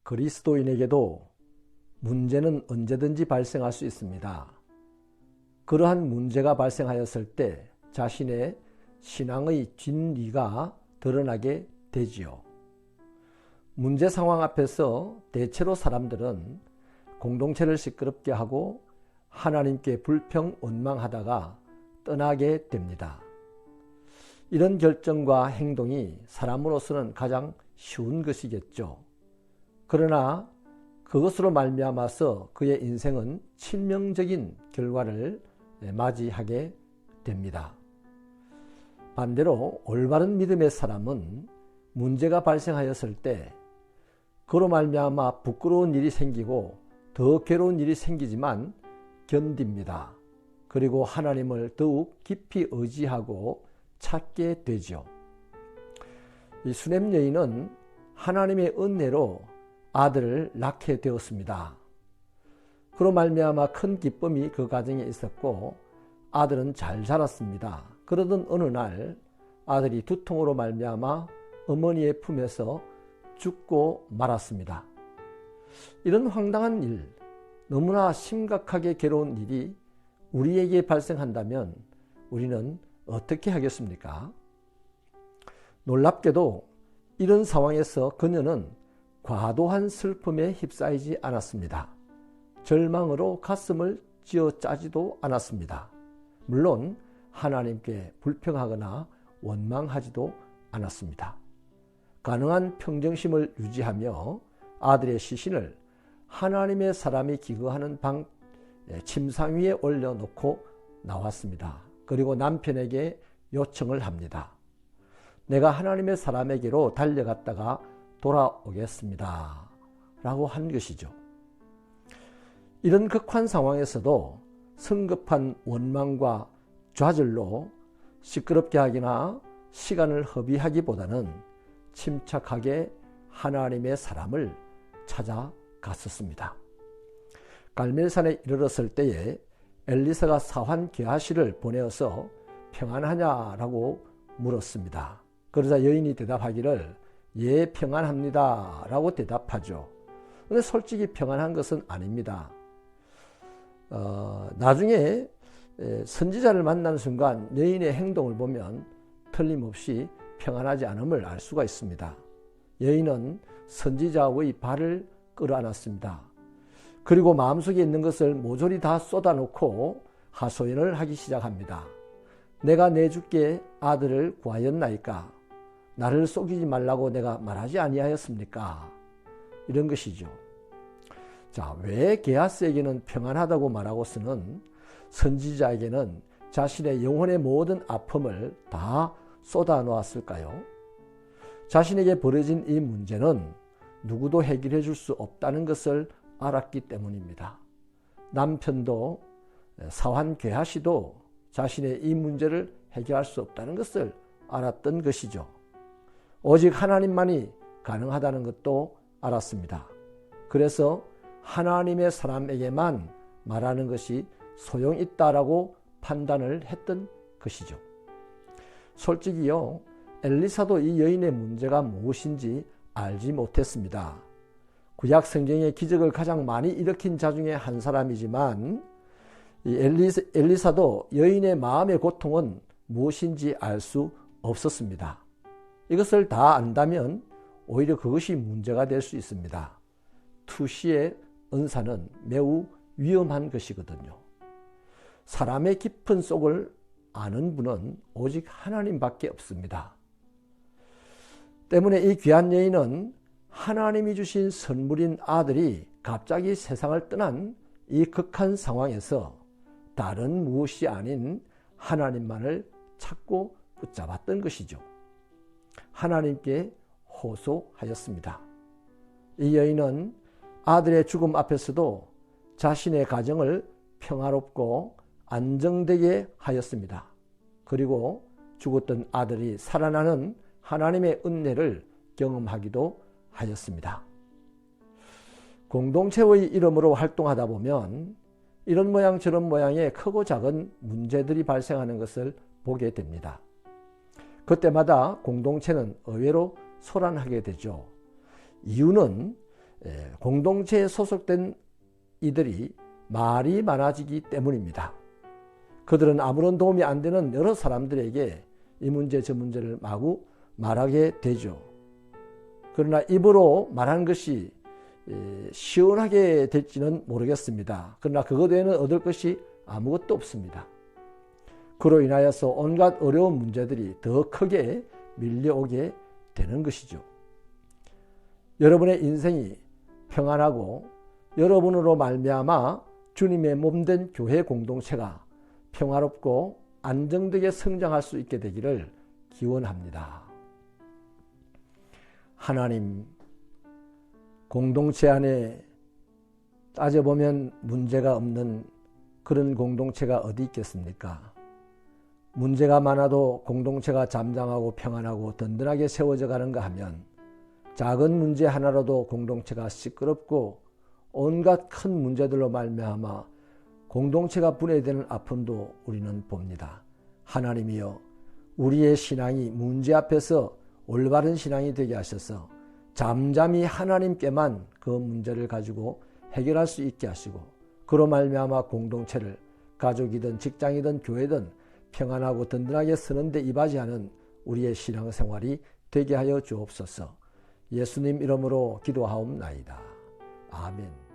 그리스도인에게도 문제는 언제든지 발생할 수 있습니다. 그러한 문제가 발생하였을 때 자신의 신앙의 진리가 드러나게 되지요. 문제 상황 앞에서 대체로 사람들은 공동체를 시끄럽게 하고 하나님께 불평 원망하다가 떠나게 됩니다. 이런 결정과 행동이 사람으로서는 가장 쉬운 것이겠죠. 그러나 그것으로 말미암아서 그의 인생은 치명적인 결과를 맞이하게 됩니다. 반대로 올바른 믿음의 사람은 문제가 발생하였을 때 그로 말미암아 부끄러운 일이 생기고 더 괴로운 일이 생기지만 견딥니다. 그리고 하나님을 더욱 깊이 의지하고 찾게 되죠. 이 수넴 여인은 하나님의 은혜로 아들을 낳게 되었습니다. 그로 말미암아 큰 기쁨이 그 가정에 있었고 아들은 잘 자랐습니다. 그러던 어느 날 아들이 두통으로 말미암아 어머니의 품에서 죽고 말았습니다. 이런 황당한 일, 너무나 심각하게 괴로운 일이 우리에게 발생한다면 우리는 어떻게 하겠습니까? 놀랍게도 이런 상황에서 그녀는 과도한 슬픔에 휩싸이지 않았습니다. 절망으로 가슴을 쥐어짜지도 않았습니다. 물론 하나님께 불평하거나 원망하지도 않았습니다. 가능한 평정심을 유지하며 아들의 시신을 하나님의 사람이 기거하는 방 침상 위에 올려놓고 나왔습니다. 그리고 남편에게 요청을 합니다. 내가 하나님의 사람에게로 달려갔다가 돌아오겠습니다. 라고 한 것이죠. 이런 극한 상황에서도 성급한 원망과 좌절로 시끄럽게 하기나 시간을 허비하기보다는 침착하게 하나님의 사람을 찾아갔었습니다. 갈멜산에 이르렀을 때에 엘리사가 사환 게하시를 보내어서 평안하냐라고 물었습니다. 그러자 여인이 대답하기를 예, 평안합니다 라고 대답하죠. 근데 솔직히 평안한 것은 아닙니다. 나중에 선지자를 만나는 순간 여인의 행동을 보면 틀림없이 평안하지 않음을 알 수가 있습니다. 여인은 선지자의 발을 끌어안았습니다. 그리고 마음속에 있는 것을 모조리 다 쏟아놓고 하소연을 하기 시작합니다. 내가 내 주께 아들을 구하였나이까? 나를 속이지 말라고 내가 말하지 아니하였습니까? 이런 것이죠. 자, 왜 게하스에게는 평안하다고 말하고서는 선지자에게는 자신의 영혼의 모든 아픔을 다 쏟아놓았을까요? 자신에게 벌어진 이 문제는 누구도 해결해 줄 수 없다는 것을 알았기 때문입니다. 남편도 사환 게하시도 자신의 이 문제를 해결할 수 없다는 것을 알았던 것이죠. 오직 하나님만이 가능하다는 것도 알았습니다. 그래서 하나님의 사람에게만 말하는 것이 소용있다라고 판단을 했던 것이죠. 솔직히요, 엘리사도 이 여인의 문제가 무엇인지 알지 못했습니다. 구약 성경의 기적을 가장 많이 일으킨 자 중에 한 사람이지만 이 엘리사도 여인의 마음의 고통은 무엇인지 알 수 없었습니다. 이것을 다 안다면 오히려 그것이 문제가 될 수 있습니다. 투시의 은사는 매우 위험한 것이거든요. 사람의 깊은 속을 아는 분은 오직 하나님밖에 없습니다. 때문에 이 귀한 여인은 하나님이 주신 선물인 아들이 갑자기 세상을 떠난 이 극한 상황에서 다른 무엇이 아닌 하나님만을 찾고 붙잡았던 것이죠. 하나님께 호소하였습니다. 이 여인은 아들의 죽음 앞에서도 자신의 가정을 평화롭고 안정되게 하였습니다. 그리고 죽었던 아들이 살아나는 하나님의 은혜를 경험하기도 하였습니다. 공동체의 이름으로 활동하다 보면 이런 모양 저런 모양의 크고 작은 문제들이 발생하는 것을 보게 됩니다. 그때마다 공동체는 의외로 소란하게 되죠. 이유는 공동체에 소속된 이들이 말이 많아지기 때문입니다. 그들은 아무런 도움이 안 되는 여러 사람들에게 이 문제 저 문제를 마구 말하게 되죠. 그러나 입으로 말하는 것이 시원하게 될지는 모르겠습니다. 그러나 그것 외에는 얻을 것이 아무것도 없습니다. 그로 인하여서 온갖 어려운 문제들이 더 크게 밀려오게 되는 것이죠. 여러분의 인생이 평안하고 여러분으로 말미암아 주님의 몸된 교회 공동체가 평화롭고 안정되게 성장할 수 있게 되기를 기원합니다. 하나님, 공동체 안에 따져보면 문제가 없는 그런 공동체가 어디 있겠습니까? 문제가 많아도 공동체가 잠잠하고 평안하고 든든하게 세워져 가는가 하면 작은 문제 하나로도 공동체가 시끄럽고 온갖 큰 문제들로 말미암아 공동체가 분해되는 아픔도 우리는 봅니다. 하나님이여, 우리의 신앙이 문제 앞에서 올바른 신앙이 되게 하셔서 잠잠히 하나님께만 그 문제를 가지고 해결할 수 있게 하시고, 그로 말미암아 공동체를 가족이든 직장이든 교회든 평안하고 든든하게 서는데 이바지하는 우리의 신앙생활이 되게 하여 주옵소서. 예수님 이름으로 기도하옵나이다. 아멘.